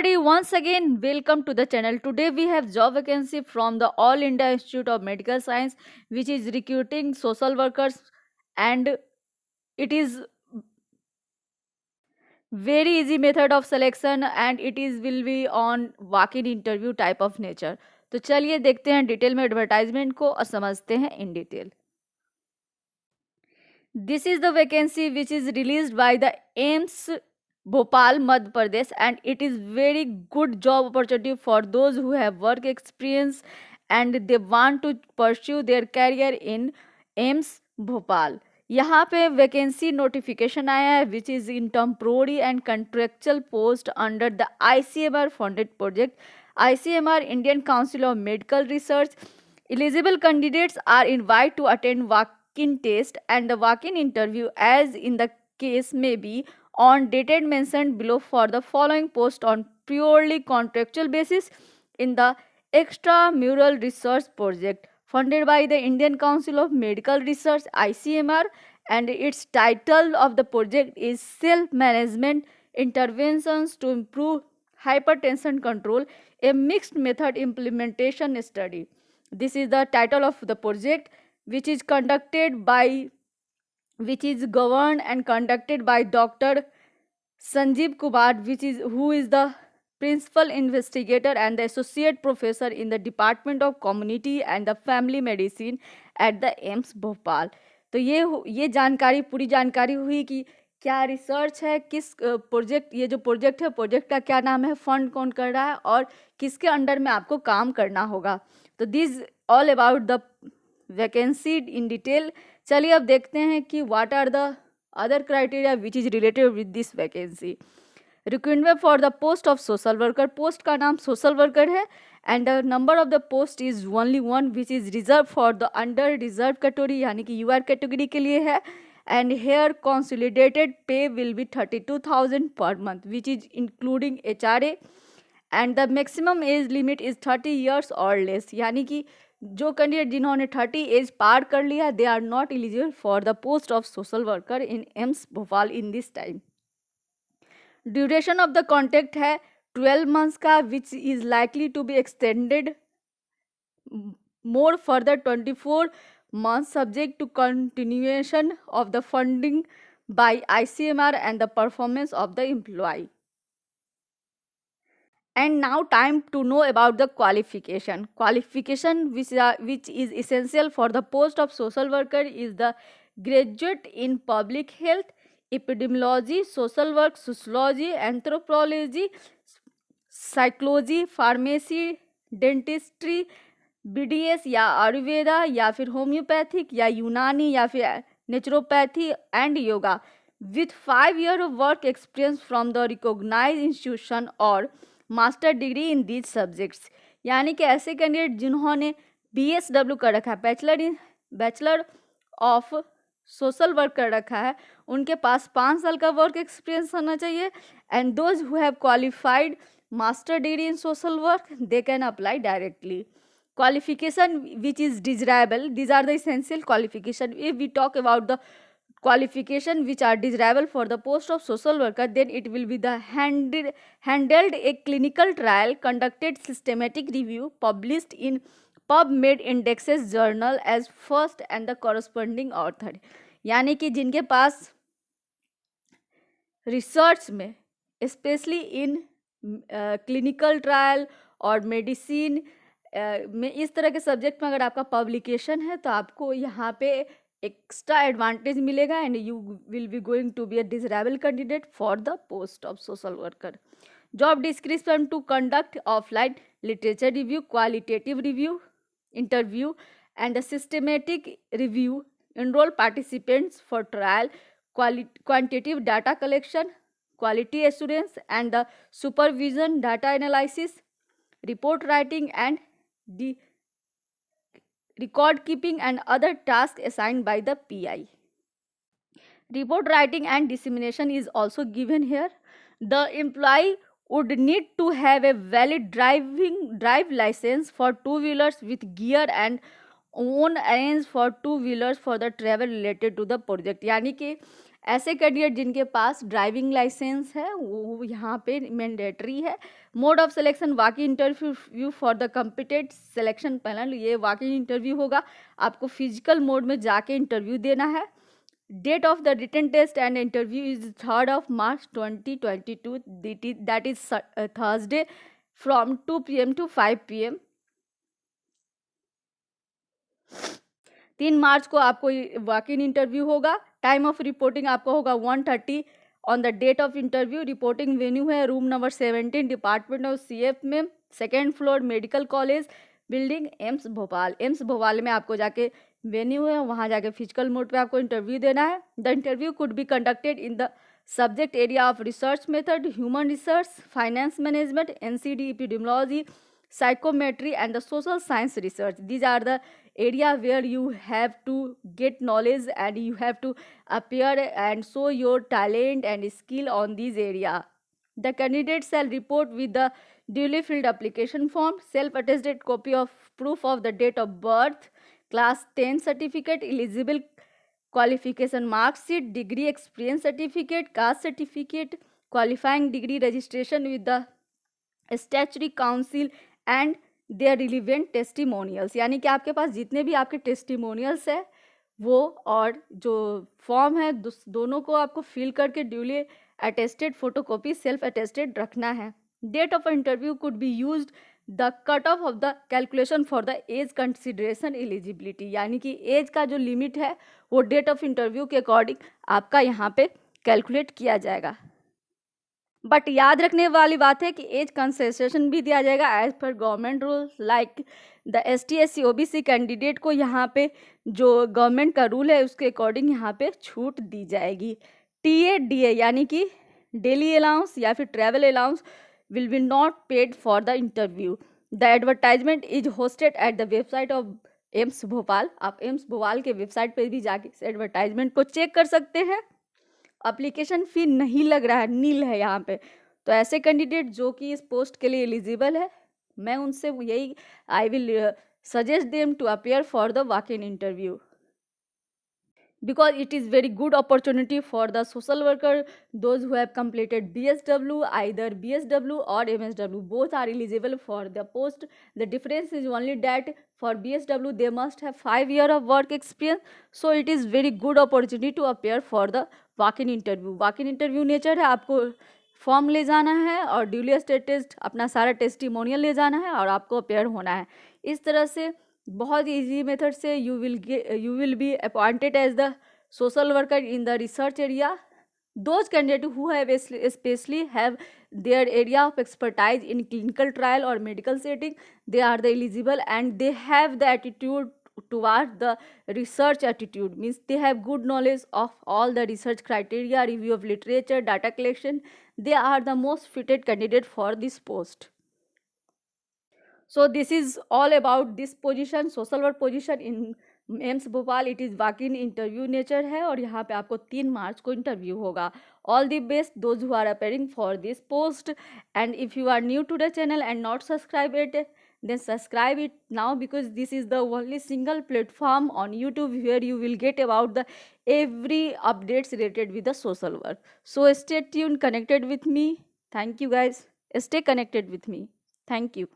everybody, once again welcome to the channel. Today we have job vacancy from the All India Institute of Medical Science, which is recruiting social workers, and it is very easy method of selection, and it is will be on walk-in interview type of nature. तो चलिए देखते हैं detail में advertisement को और समझते हैं in detail. This is the vacancy which is released by the AIMS Bhopal, Madhya Pradesh, and it is very good job opportunity for those who have work experience and they want to pursue their career in AIMS Bhopal. यहाँ पे vacancy notification आया है which is in temporary and contractual post under the ICMR funded project. ICMR Indian Council of Medical Research. Eligible candidates are invited to attend walk-in test and the walk-in interview as in the case may be on dated mentioned below for the following post on purely contractual basis in the extramural research project funded by the Indian Council of Medical Research ICMR, and its title of the project is Self-Management Interventions to Improve Hypertension Control, a mixed method implementation study. This is the title of the project, which is governed and conducted by Dr. Sanjeev Kumar, who is the principal investigator and the associate professor in the Department of Community and the Family Medicine at the AIMS Bhopal. तो ये जानकारी पूरी जानकारी हुई कि क्या research है, किस प्रोजेक्ट, ये जो प्रोजेक्ट है प्रोजेक्ट का क्या नाम है, फंड कौन कर रहा है और किसके अंडर में आपको काम करना होगा. तो this all about the vacancy in detail. चलिए अब देखते हैं कि what are the other criteria which is related with this vacancy. Recruitment for the post of social worker. Post का नाम सोशल वर्कर है and the number of the post is only one which is reserve for the under reserve category, यानी कि UR category के लिए है. And here consolidated pay will B 32,000 per month which is including HRA and the maximum age limit is 30 years और less, यानी कि जो candidate जिन्होंने 30 एज पार कर लिया they are not eligible for the post of social worker in AIIMS Bhopal in this time. Duration of the contract है 12 months का which is likely to be extended more further 24 months subject to continuation of the funding by ICMR and the performance of the employee. And now time to know about the qualification. Qualification which is essential for the post of social worker is the graduate in public health, epidemiology, social work, sociology, anthropology, psychology, pharmacy, dentistry, BDS या आयुर्वेदा या फिर homeopathic या यूनानी या फिर naturopathy and yoga with 5 years of work experience from the recognized institution और master degree in these subjects. यानी कि ऐसे कैंडिडेट जिन्होंने BSW कर रखा है, बैचलर ऑफ सोशल वर्क कर रखा है, उनके पास 5 साल का वर्क एक्सपीरियंस होना चाहिए. And those who have qualified master degree in social work they can apply directly. Qualification which is desirable, these are the essential qualification. If we talk about the qualification which are desirable for the post of social worker, then it will be the handled a clinical trial, conducted systematic review, published in PubMed indexes journal as first and the corresponding author. यानी कि जिनके पास research में specially in clinical trial और medicine में इस तरह के subject में अगर आपका पब्लिकेशन है तो आपको यहाँ पे एक्स्ट्रा एडवांटेज मिलेगा and you will be going to be a desirable candidate for the post of social worker. Job description to conduct offline literature review, qualitative review, interview and systematic review, enroll participants for trial, quantitative data collection, quality assurance and the supervision, data analysis, report writing and the record keeping and other tasks assigned by the PI. Report writing and dissemination is also given here. The employee would need to have a valid drive license for 2-wheelers with gear and own arrange for 2-wheelers for the travel related to the project. यानी कि ऐसे candidate जिनके पास driving licence है वो यहाँ पे mandatory है। Mode of selection walk in interview for the competent selection panel, ये वॉक इन इंटरव्यू होगा, आपको फिजिकल मोड में जाके इंटरव्यू देना है। Date of the written test and interview is 3 March 2022, that is Thursday from 2 PM to 5 PM। 3 March को आपको walk in interview होगा। टाइम ऑफ रिपोर्टिंग आपको होगा 1:30 on the date of interview. Reporting venue है room number 17, department of CF में, 2nd floor, medical college building, AIIMS Bhopal. AIIMS Bhopal में आपको जाके वेन्यू है, वहाँ जाके फिजिकल मोड पे आपको इंटरव्यू देना है। The interview could be conducted in the subject area of research method, human research, finance management, NCD, epidemiology, psychometry and the social science research. These are the area where you have to get knowledge and you have to appear and show your talent and skill on these area. The candidate shall report with the duly filled application form, self-attested copy of proof of the date of birth, class 10 certificate, eligible qualification mark sheet, degree experience certificate, caste certificate, qualifying degree registration with the statutory council and their relevant testimonials, यानी कि आपके पास जितने भी आपके testimonials है वो और जो फॉर्म है दोनों को आपको फिल करके duly attested photocopy self attested रखना है। Date of interview could be used the cut off the calculation for the age consideration eligibility, यानी कि एज का जो लिमिट है वो डेट ऑफ इंटरव्यू के अकॉर्डिंग आपका यहाँ पे कैलकुलेट किया जाएगा। बट याद रखने वाली बात है कि एज कंसेशन भी दिया जाएगा as per government rule. Like the ST SC OBC candidate को यहाँ पे जो गवर्नमेंट का रूल है उसके अकॉर्डिंग यहाँ पे छूट दी जाएगी। TA DA यानी कि डेली अलाउंस या फिर travel allowance will be not paid for the interview. The advertisement is hosted at the website of AIIMS Bhopal. आप एम्स भोपाल के वेबसाइट पर भी जाके इस एडवर्टाइजमेंट को चेक कर सकते हैं। अप्लीकेशन फ़ी नहीं लग रहा है, नील है यहाँ पे। तो ऐसे कैंडिडेट जो कि इस पोस्ट के लिए एलिजिबल है, मैं उनसे यही I will suggest them to appear for the walk in interview because it is very good opportunity for the social worker, those who have completed BSW, either BSW or MSW, both are eligible for the post. The difference is only that for BSW they must have 5 years of work experience, so it is very good opportunity to appear for the walk-in interview. Walk-in interview nature है, आपको form ले जाना है और duly test अपना सारा testimonial ले जाना है और आपको अपेयर होना है। इस तरह से बहुत ईजी मेथड से you will be appointed as the social worker in the research area. Those candidate who have specially have their area of expertise in clinical trial or medical setting, they are the eligible and they have the attitude towards the research attitude, means they have good knowledge of all the research criteria, review of literature, data collection. They are the most fitted candidate for this post. So this is all about this position, social work position in AIIMS Bhopal. It is walk in interview nature है और यहाँ पे आपको 3 March को interview होगा। All the best those who are appearing for this post, and if you are new to the channel and not subscribe it, then subscribe it now because this is the only single platform on YouTube where you will get about the every updates related with the social work. So stay tuned, connected with me. Thank you guys. Stay connected with me. Thank you.